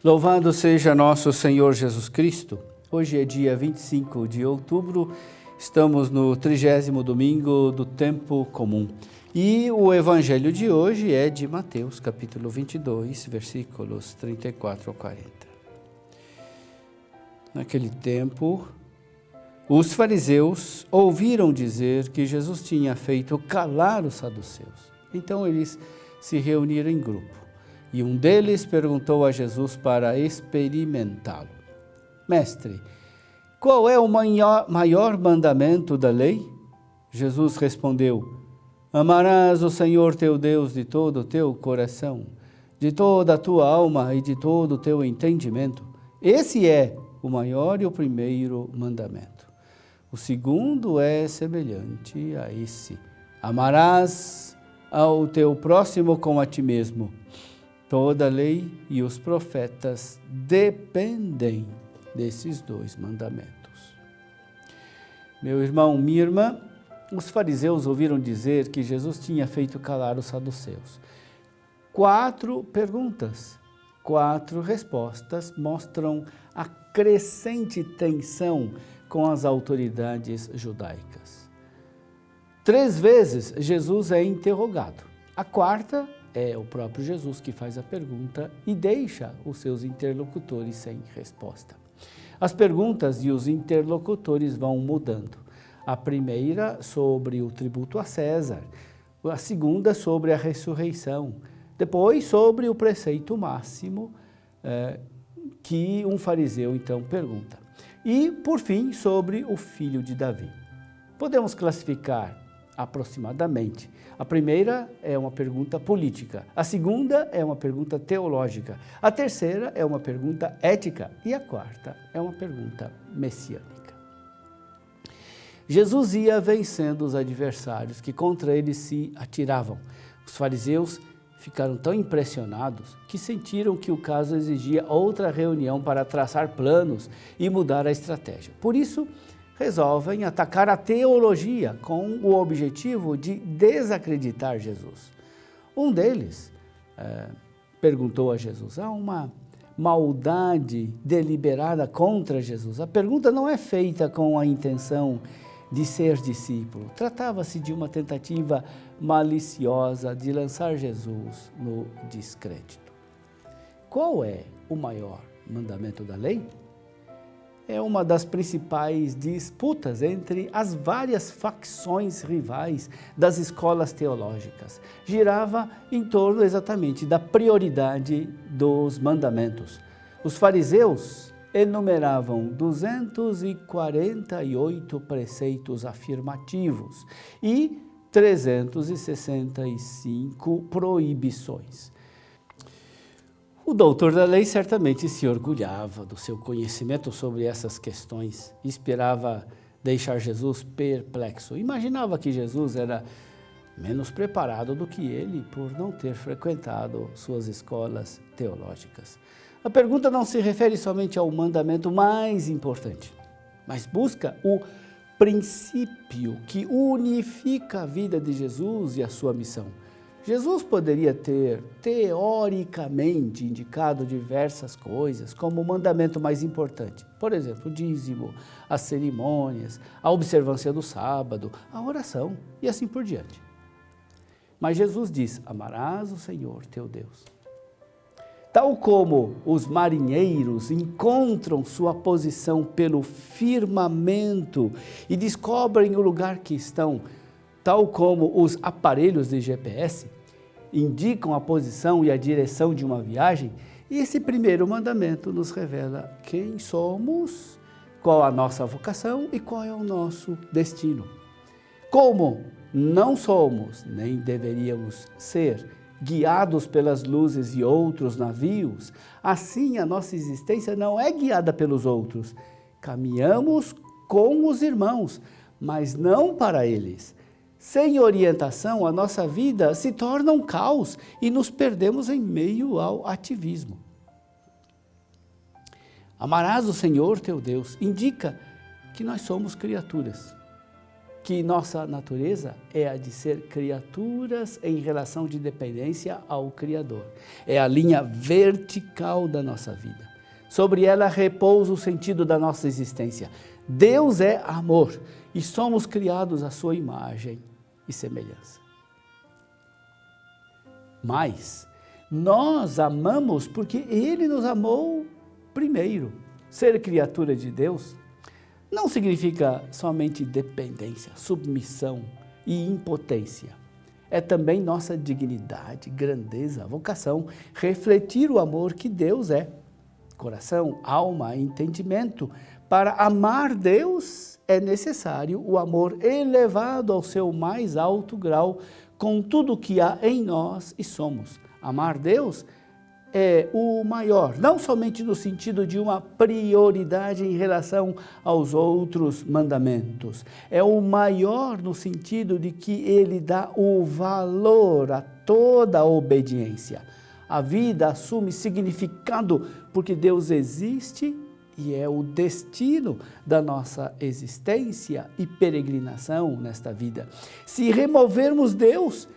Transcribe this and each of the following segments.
Louvado seja nosso Senhor Jesus Cristo. Hoje é dia 25 de outubro, estamos no 30º domingo do tempo comum. E o evangelho de hoje é de Mateus, capítulo 22, versículos 34 ao 40. Naquele tempo, os fariseus ouviram dizer que Jesus tinha feito calar os saduceus. Então eles se reuniram em grupo. E um deles perguntou a Jesus para experimentá-lo: Mestre, qual é o maior mandamento da lei? Jesus respondeu: Amarás o Senhor teu Deus de todo o teu coração, de toda a tua alma e de todo o teu entendimento. Esse é o maior e o primeiro mandamento. O segundo é semelhante a esse: amarás ao teu próximo como a ti mesmo. Toda a lei e os profetas dependem desses dois mandamentos. Meu irmão, minha irmã, os fariseus ouviram dizer que Jesus tinha feito calar os saduceus. 4 perguntas, 4 respostas mostram a crescente tensão com as autoridades judaicas. 3 vezes Jesus é interrogado. A 4ª é o próprio Jesus que faz a pergunta e deixa os seus interlocutores sem resposta. As perguntas e os interlocutores vão mudando. A primeira sobre o tributo a César, a segunda sobre a ressurreição, depois sobre o preceito máximo que um fariseu então pergunta. E, por fim, sobre o filho de Davi. Podemos classificar aproximadamente. A primeira é uma pergunta política, a segunda é uma pergunta teológica, a terceira é uma pergunta ética e a 4ª é uma pergunta messiânica. Jesus ia vencendo os adversários que contra ele se atiravam. Os fariseus ficaram tão impressionados que sentiram que o caso exigia outra reunião para traçar planos e mudar a estratégia. Por isso, resolvem atacar a teologia com o objetivo de desacreditar Jesus. Um deles perguntou a Jesus: há uma maldade deliberada contra Jesus? A pergunta não é feita com a intenção de ser discípulo. Tratava-se de uma tentativa maliciosa de lançar Jesus no descrédito. Qual é o maior mandamento da lei? É uma das principais disputas entre as várias facções rivais das escolas teológicas. Girava em torno exatamente da prioridade dos mandamentos. Os fariseus enumeravam 248 preceitos afirmativos e 365 proibições. O doutor da lei certamente se orgulhava do seu conhecimento sobre essas questões e esperava deixar Jesus perplexo. Imaginava que Jesus era menos preparado do que ele por não ter frequentado suas escolas teológicas. A pergunta não se refere somente ao mandamento mais importante, mas busca o princípio que unifica a vida de Jesus e a sua missão. Jesus poderia ter, teoricamente, indicado diversas coisas como o mandamento mais importante. Por exemplo, o dízimo, as cerimônias, a observância do sábado, a oração e assim por diante. Mas Jesus diz: amarás o Senhor teu Deus. Tal como os marinheiros encontram sua posição pelo firmamento e descobrem o lugar que estão, tal como os aparelhos de GPS indicam a posição e a direção de uma viagem, esse primeiro mandamento nos revela quem somos, qual a nossa vocação e qual é o nosso destino. Como não somos, nem deveríamos ser, guiados pelas luzes de outros navios, assim a nossa existência não é guiada pelos outros. Caminhamos com os irmãos, mas não para eles. Sem orientação, a nossa vida se torna um caos e nos perdemos em meio ao ativismo. Amarás o Senhor teu Deus indica que nós somos criaturas. que nossa natureza é a de ser criaturas em relação de dependência ao Criador. É a linha vertical da nossa vida. Sobre ela repousa o sentido da nossa existência. Deus é amor e somos criados à sua imagem e semelhança. Mas nós amamos porque Ele nos amou primeiro. Ser criatura de Deus não significa somente dependência, submissão e impotência. É também nossa dignidade, grandeza, vocação, refletir o amor que Deus é. Coração, alma, entendimento. Para amar Deus é necessário o amor elevado ao seu mais alto grau, com tudo que há em nós e somos. Amar Deus é o maior, não somente no sentido de uma prioridade em relação aos outros mandamentos. É o maior no sentido de que ele dá o valor a toda a obediência. A vida assume significado porque Deus existe e é o destino da nossa existência e peregrinação nesta vida. Se removermos Deus,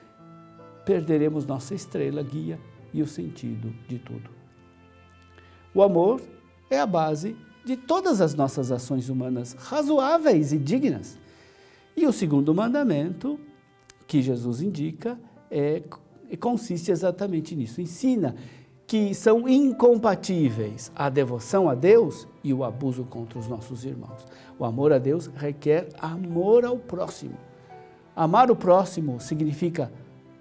perderemos nossa estrela guia e o sentido de tudo. O amor é a base de todas as nossas ações humanas razoáveis e dignas. E o segundo mandamento que Jesus indica consiste exatamente nisso. Ensina que são incompatíveis a devoção a Deus e o abuso contra os nossos irmãos. O amor a Deus requer amor ao próximo. Amar o próximo significa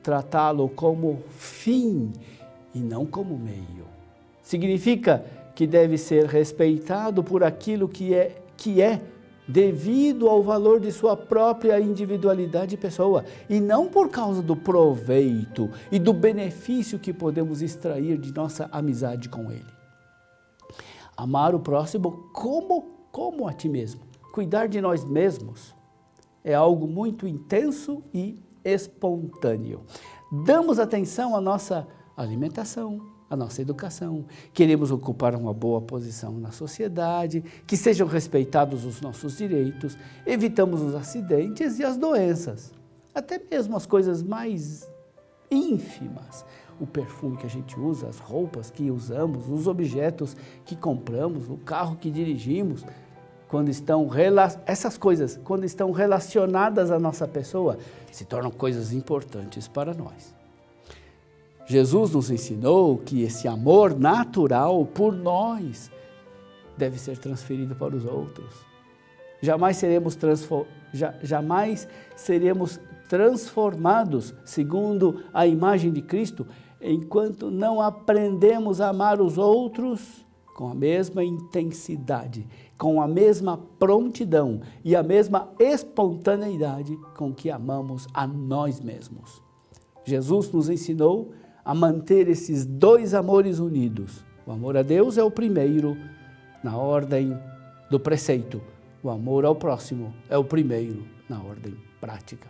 tratá-lo como fim e não como meio. Significa que deve ser respeitado por aquilo que é devido ao valor de sua própria individualidade e pessoa, e não por causa do proveito e do benefício que podemos extrair de nossa amizade com ele. Amar o próximo como a ti mesmo. Cuidar de nós mesmos é algo muito intenso e espontâneo. Damos atenção à nossa alimentação, à nossa educação, queremos ocupar uma boa posição na sociedade, que sejam respeitados os nossos direitos, evitamos os acidentes e as doenças, até mesmo as coisas mais ínfimas, o perfume que a gente usa, as roupas que usamos, os objetos que compramos, o carro que dirigimos, essas coisas, quando estão relacionadas à nossa pessoa, se tornam coisas importantes para nós. Jesus nos ensinou que esse amor natural por nós deve ser transferido para os outros. Jamais seremos transformados segundo a imagem de Cristo enquanto não aprendemos a amar os outros com a mesma intensidade, com a mesma prontidão e a mesma espontaneidade com que amamos a nós mesmos. Jesus nos ensinou a manter esses dois amores unidos. O amor a Deus é o primeiro na ordem do preceito. O amor ao próximo é o primeiro na ordem prática.